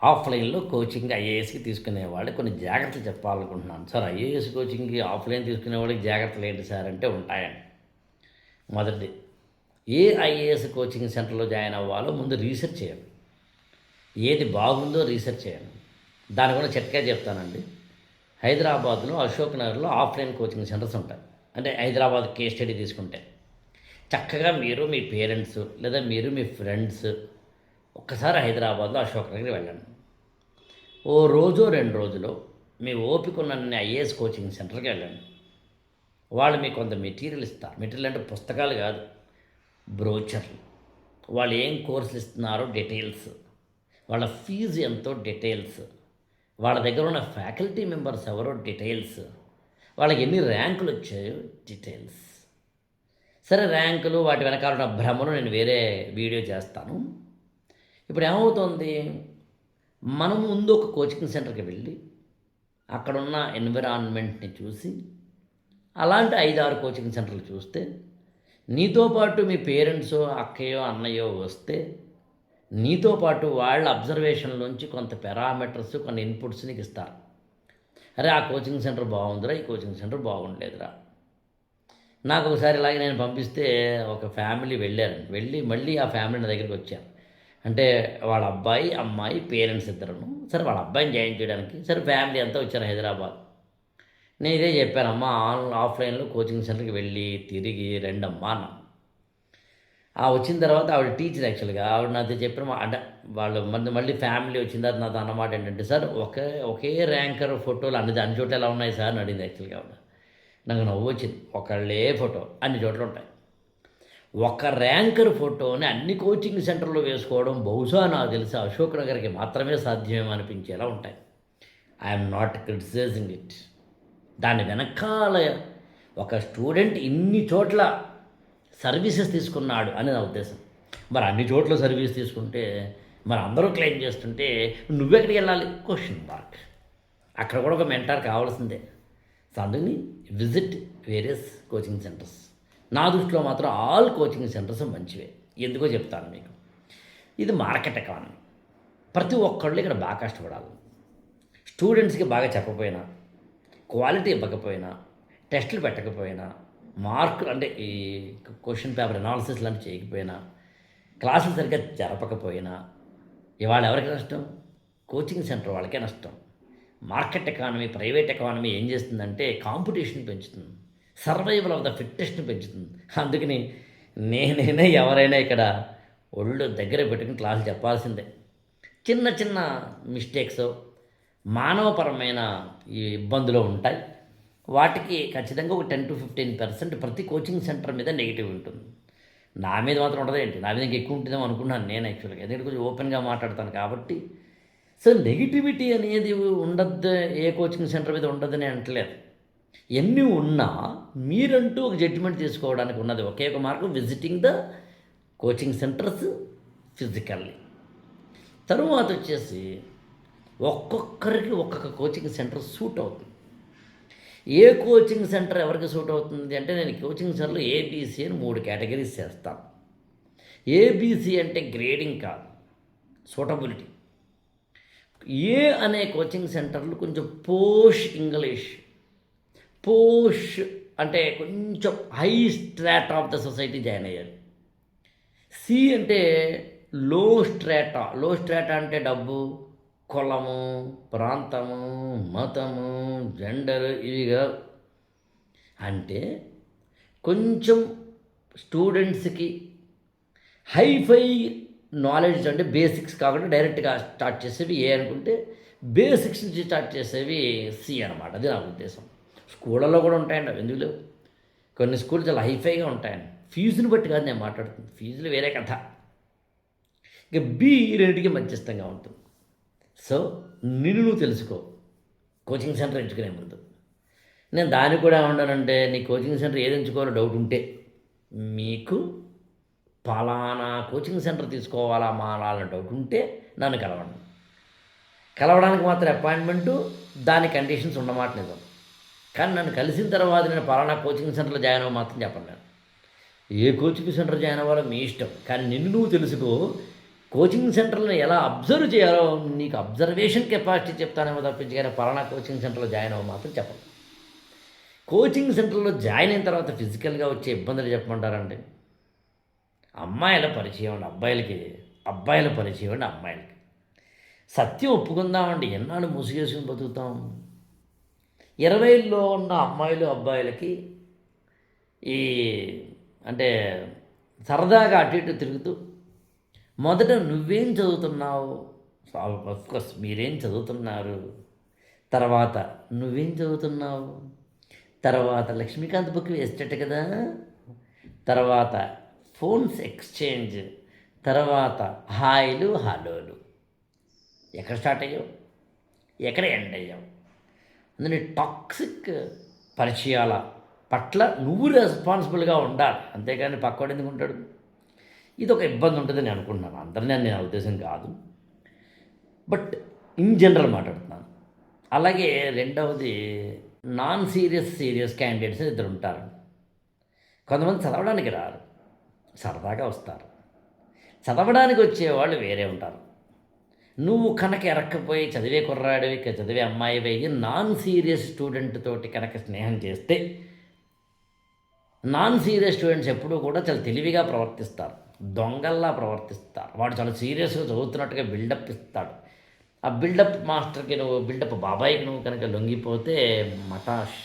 ఆఫ్లైన్లో కోచింగ్ ఐఏఎస్కి తీసుకునేవాళ్ళు కొన్ని జాగ్రత్తలు చెప్పాలనుకుంటున్నాను. సార్, ఐఏఎస్ కోచింగ్కి ఆఫ్లైన్ తీసుకునేవాళ్ళకి జాగ్రత్తలు ఏంటి సార్ అంటే ఉంటాయండి. మొదటిది, ఏ ఐఏఎస్ కోచింగ్ సెంటర్లో జాయిన్ అవ్వాలో ముందు రీసెర్చ్ చేయండి. ఏది బాగుందో రీసెర్చ్ చేయండి. దాని కూడా చిట్కా చెప్తానండి. హైదరాబాద్లో అశోక్ నగర్లో ఆఫ్లైన్ కోచింగ్ సెంటర్స్ ఉంటాయి. అంటే హైదరాబాద్ కేస్ స్టడీ తీసుకుంటే చక్కగా మీరు మీ పేరెంట్స్ లేదా మీరు మీ ఫ్రెండ్స్ ఒక్కసారి హైదరాబాద్లో అశోక్ నగర్కి వెళ్ళండి. ఓ రోజో 2 రోజులో మీ ఓపిక ఉన్నన్ని ఐఏఎస్ కోచింగ్ సెంటర్కి వెళ్ళండి. వాళ్ళు మీకు కొంత మెటీరియల్ ఇస్తారు. మెటీరియల్ అంటే పుస్తకాలు కాదు, బ్రోచర్లు. వాళ్ళు ఏం కోర్సులు ఇస్తున్నారో డీటెయిల్స్, వాళ్ళ ఫీజు ఎంతో డీటెయిల్స్, వాళ్ళ దగ్గర ఉన్న ఫ్యాకల్టీ మెంబర్స్ ఎవరో డీటెయిల్స్, వాళ్ళకి ఎన్ని ర్యాంకులు వచ్చాయో డీటెయిల్స్. సరే, ర్యాంకులు వాటి వెనకాల ఉన్న భ్రమను నేను వేరే వీడియో చేస్తాను. ఇప్పుడు ఏమవుతుంది, మనం ముందు ఒక కోచింగ్ సెంటర్కి వెళ్ళి అక్కడున్న ఎన్విరాన్మెంట్ని చూసి అలాంటి 5-6 కోచింగ్ సెంటర్లు చూస్తే నీతో పాటు మీ పేరెంట్సో అక్కయో అన్నయ్యో వస్తే నీతో పాటు వాళ్ళ అబ్జర్వేషన్లోంచి కొంత పారామీటర్స్ కొన్ని ఇన్పుట్స్ నీకు ఇస్తారు. అరే, ఆ కోచింగ్ సెంటర్ బాగుందిరా, ఈ కోచింగ్ సెంటర్ బాగుండలేదురా. నాకు ఒకసారి ఇలాగే నేను పంపిస్తే ఒక ఫ్యామిలీ వెళ్ళి మళ్ళీ ఆ ఫ్యామిలీ నా దగ్గరికి వచ్చారు. అంటే వాళ్ళ అబ్బాయి అమ్మాయి పేరెంట్స్ ఇద్దరును. సరే, వాళ్ళ అబ్బాయిని జాయిన్ చేయడానికి సరే ఫ్యామిలీ అంతా వచ్చారు హైదరాబాద్. నేను ఇదే చెప్పాను, అమ్మ ఆఫ్లైన్లో కోచింగ్ సెంటర్కి వెళ్ళి తిరిగి రెండమ్మా అన్న. వచ్చిన తర్వాత ఆవిడ టీచర్. యాక్చువల్గా ఆవిడ నాతో చెప్పిన అంటే వాళ్ళు మళ్ళీ ఫ్యామిలీ వచ్చిన తర్వాత నాతో అన్నమాట ఏంటంటే, సార్ ఒకే ర్యాంకర్ ఫోటోలు అన్ని చోట్ల ఎలా ఉన్నాయి సార్ అని అడిగింది. యాక్చువల్గా ఆవిడ నాకు నవ్వు వచ్చింది. ఒకళ్ళే ఫోటో అన్ని చోట్ల ఉంటాయి. ఒక ర్యాంకర్ ఫోటోని అన్ని కోచింగ్ సెంటర్లో వేసుకోవడం బహుశా నాకు తెలిసి అశోక్ నగర్కి మాత్రమే సాధ్యమేమో అనిపించేలా ఉంటాయి. I'm not criticising it. దాని వెనకాల ఒక స్టూడెంట్ ఇన్ని చోట్ల సర్వీసెస్ తీసుకున్నాడు అని నా ఉద్దేశం. మరి అన్ని చోట్ల సర్వీస్ తీసుకుంటే మరి అందరూ క్లెయిమ్ చేస్తుంటే నువ్వెక్కడికి వెళ్ళాలి? Question mark. అక్కడ కూడా ఒక మెంటార్ కావాల్సిందే. సో అందుకని విజిట్ వేరియస్ కోచింగ్ సెంటర్స్. నా దృష్టిలో మాత్రం ఆల్ కోచింగ్ సెంటర్స్ మంచివే. ఎందుకో చెప్తాను మీకు. ఇది మార్కెట్ ఎకానమీ. ప్రతి ఒక్కళ్ళు ఇక్కడ బాగా కష్టపడాలి. స్టూడెంట్స్కి బాగా చెప్పకపోయినా, క్వాలిటీ ఇవ్వకపోయినా, టెస్టులు పెట్టకపోయినా, మార్కులు అంటే ఈ క్వశ్చన్ పేపర్ అనాలిసిస్ లాంటివి చేయకపోయినా, క్లాసులు సరిగ్గా జరపకపోయినా ఇవాళ ఎవరికి నష్టం? కోచింగ్ సెంటర్ వాళ్ళకే నష్టం. మార్కెట్ ఎకానమీ, ప్రైవేట్ ఎకానమీ ఏం చేస్తుందంటే కాంపిటీషన్ పెంచుతుంది, సర్వైవల్ ఆఫ్ ద ఫిట్టెస్ట్ని పెంచుతుంది. అందుకని నేనైనా ఎవరైనా ఇక్కడ ఒళ్ళు దగ్గర పెట్టుకుని క్లాసులు చెప్పాల్సిందే. చిన్న చిన్న మిస్టేక్స్, మానవపరమైన ఈ ఇబ్బందులు ఉంటాయి. వాటికి ఖచ్చితంగా ఒక 10-15% ప్రతి కోచింగ్ సెంటర్ మీద నెగిటివ్ ఉంటుంది. నా మీద మాత్రం ఉండదేంటి? నా మీద ఇంకా ఎక్కువ ఉంటుందేమో అనుకున్నాను నేను యాక్చువల్గా. ఎందుకంటే కొంచెం ఓపెన్గా మాట్లాడతాను కాబట్టి. సో నెగిటివిటీ అనేది ఉండద్దు, ఏ కోచింగ్ సెంటర్ మీద ఉండదని అంటలేదు. ఎన్ని ఉన్నా మీరంటూ ఒక జడ్జిమెంట్ తీసుకోవడానికి ఉన్నది ఒకే ఒక మార్గం, visiting the coaching centres physically. తరువాత వచ్చేసి ఒక్కొక్కరికి ఒక్కొక్క కోచింగ్ సెంటర్ సూట్ అవుతుంది. ఏ కోచింగ్ సెంటర్ ఎవరికి సూట్ అవుతుంది అంటే, నేను కోచింగ్ సెంటర్లో ఏబీసీ అని 3 కేటగిరీస్ చేస్తాను. ఏబీసీ అంటే గ్రేడింగ్ కాదు, సూటబిలిటీ. ఏ అనే కోచింగ్ సెంటర్లు కొంచెం పోష్ ఇంగ్లీష్, పోష్ అంటే కొంచెం high strata of the society join అయ్యారు. సి అంటే లో స్ట్రాటా. లో స్ట్రాటా అంటే డబ్బు, కులము, ప్రాంతము, మతము, జెండర్ ఇవిగా. అంటే కొంచెం స్టూడెంట్స్కి హైఫై నాలెడ్జ్ అంటే బేసిక్స్ కాకుండా డైరెక్ట్గా స్టార్ట్ చేసేవి ఏ అనుకుంటే, బేసిక్స్ నుంచి స్టార్ట్ చేసేవి సి అనమాట. అది నా ఉద్దేశం. స్కూళ్ళల్లో కూడా ఉంటాయండి అవి, ఎందుకు లేవు? కొన్ని స్కూల్ చాలా హైఫైగా ఉంటాయండి. ఫీజుని బట్టి కాదు నేను మాట్లాడుతుంది, ఫీజులు వేరే కథ. ఇక బి రెండింటికి మధ్యస్థంగా ఉంటుంది. సో నువ్వు తెలుసుకో కోచింగ్ సెంటర్ ఎంచుకునే ముందు. నేను దానికి కూడా ఏమన్నానంటే, నీ కోచింగ్ సెంటర్ ఏది ఎంచుకోవాలో డౌట్ ఉంటే మీకు పలానా కోచింగ్ సెంటర్ తీసుకోవాలా మానాలని డౌట్ ఉంటే నన్ను కలవడానికి మాత్రం అపాయింట్మెంటు, దాని కండిషన్స్ ఉన్నమాట నిజం. కానీ నన్ను కలిసిన తర్వాత నేను పలానా కోచింగ్ సెంటర్లో జాయిన్ అవ్వ మాత్రం చెప్పను. నేను ఏ కోచింగ్ సెంటర్ జాయిన్ అవ్వాలో మీ ఇష్టం, కానీ నిన్ను నువ్వు తెలుసుకో. కోచింగ్ సెంటర్‌లను ఎలా అబ్జర్వ్ చేయాలో నీకు అబ్జర్వేషన్ కెపాసిటీ చెప్తానేమో తప్పించి కానీ పలానా కోచింగ్ సెంటర్‌లో జాయిన్ అవ్వ మాత్రం చెప్పను. కోచింగ్ సెంటర్‌లో జాయిన్ అయిన తర్వాత ఫిజికల్‌గా వచ్చే ఇబ్బందులు చెప్పమంటారండి? అమ్మాయిల పరిచయం అండి అబ్బాయిలకి, అబ్బాయిల పరిచయం అండి అమ్మాయిలకి. సత్యం ఒప్పుకుందామండి, ఎన్నాళ్ళు ముసుగేసుకుని బతుకుతాం? 20ల్లో ఉన్న అమ్మాయిలు, అబ్బాయిలకి ఈ అంటే సరదాగా అటు ఇటు తిరుగుతూ మొదట నువ్వేం చదువుతున్నావు? ఆఫ్‌కోర్స్ మీరేం చదువుతున్నారు? తర్వాత నువ్వేం చదువుతున్నావు? తర్వాత లక్ష్మీకాంత్ బుక్ వేసేటట్టు కదా! తర్వాత ఫోన్స్ ఎక్స్చేంజ్, తర్వాత హాయ్‌లు, హలోలు. ఎక్కడ స్టార్ట్ అయ్యావు? ఎక్కడ ఎండ్ అయ్యావు? అందుకని టాక్సిక్ పరిచయాల పట్ల నువ్వు రెస్పాన్సిబుల్గా ఉండాలి. అంతేగాని పక్కోడు ఎందుకు ఉంటాడు? ఇది ఒక ఇబ్బంది ఉంటుందని నేను అనుకుంటున్నాను. అందరినీ అని నా ఉద్దేశం కాదు. బట్ ఇన్ జనరల్ మాట్లాడుతున్నాను. అలాగే రెండవది నాన్ సీరియస్ క్యాండిడేట్స్ ఇద్దరు ఉంటారు. కొంతమంది చదవడానికి రారు, సరదాగా వస్తారు. చదవడానికి వచ్చేవాళ్ళు వేరే ఉంటారు. నువ్వు కనుక ఎరక్కపోయి చదివే కుర్రాడివి, చదివే అమ్మాయివి నాన్ సీరియస్ స్టూడెంట్ తోటి కనుక స్నేహం చేస్తే, నాన్ సీరియస్ స్టూడెంట్స్ ఎప్పుడూ కూడా చాలా తెలివిగా ప్రవర్తిస్తారు, దొంగల్లా ప్రవర్తిస్తారు. వాడు చాలా సీరియస్గా చదువుతున్నట్టుగా బిల్డప్ ఇస్తాడు. ఆ బిల్డప్ మాస్టర్కి నువ్వు, బిల్డప్ బాబాయికి నువ్వు కనుక లొంగిపోతే మటాష్.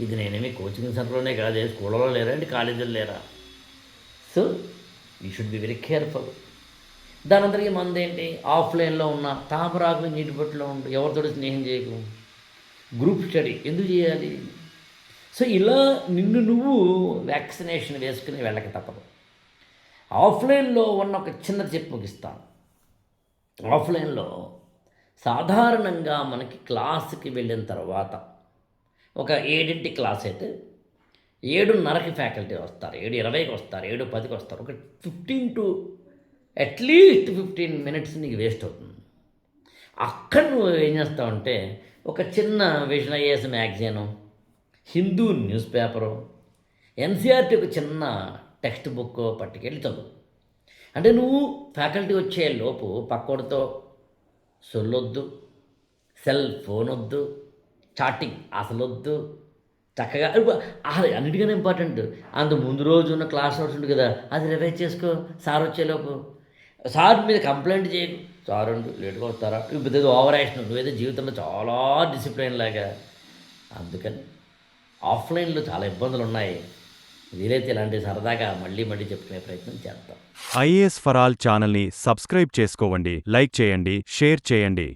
ఇది నేనేమి కోచింగ్ సెంటర్లోనే కాదు, స్కూళ్ళలో లేరా అండి, కాలేజీలో లేరా? So you should be very careful. దాని అందరికీ మందేంటి? ఆఫ్లైన్లో ఉన్న తామరాకు నీటి బొట్టులో ఉండు, ఎవరితోటి స్నేహం చేయకు, గ్రూప్ స్టడీ ఎందుకు చేయాలి? సో ఇలా నిన్ను నువ్వు వ్యాక్సినేషన్ వేసుకుని వెళ్ళక తప్పదు. ఆఫ్లైన్లో ఉన్న ఒక చిన్న చెప్పు ముగిస్తాను. ఆఫ్లైన్లో సాధారణంగా మనకి క్లాస్కి వెళ్ళిన తర్వాత ఒక 7ంటి క్లాస్ అయితే 7:30కి ఫ్యాకల్టీ వస్తారు, 7:20కి వస్తారు, 7:10కి వస్తారు. ఒక 15 టు అట్లీస్ట్ 15 మినిట్స్ నీకు వేస్ట్ అవుతుంది. అక్కడ నువ్వు ఏం చేస్తావంటే ఒక చిన్న Vision IAS magazine, Hindu news paper, NCERT ఒక చిన్న టెక్స్ట్ బుక్ పట్టుకెళ్ళి చదువు. అంటే నువ్వు ఫ్యాకల్టీ వచ్చే లోపు పక్కోడితో సొల్లొద్దు, సెల్ ఫోన్ వద్దు, చాటింగ్ అసలొద్దు. చక్కగా అన్నిటికన్నా ఇంపార్టెంట్, అంత ముందు రోజు ఉన్న క్లాస్ నోట్స్ ఉంటుంది కదా, అది రివైజ్ చేసుకో. సార్ వచ్చేలోపు సార్ మీద కంప్లైంట్ చేయకు. సార్ అండి లేట్గా వస్తారా, ఇప్పుడు ఏదో ఓవర్ యాక్షన్, నువ్వేదో జీవితంలో చాలా డిసిప్లిన్ లాగా. అందుకని ఆఫ్లైన్లో చాలా ఇబ్బందులు ఉన్నాయి. వీలైతే ఇలాంటి సరదాగా మళ్ళీ మళ్ళీ చెప్పుకునే ప్రయత్నం చేద్దాం. ఐఏఎస్ ఫర్ ఆల్ ఛానల్ని సబ్స్క్రైబ్ చేసుకోండి, లైక్ చేయండి, షేర్ చేయండి.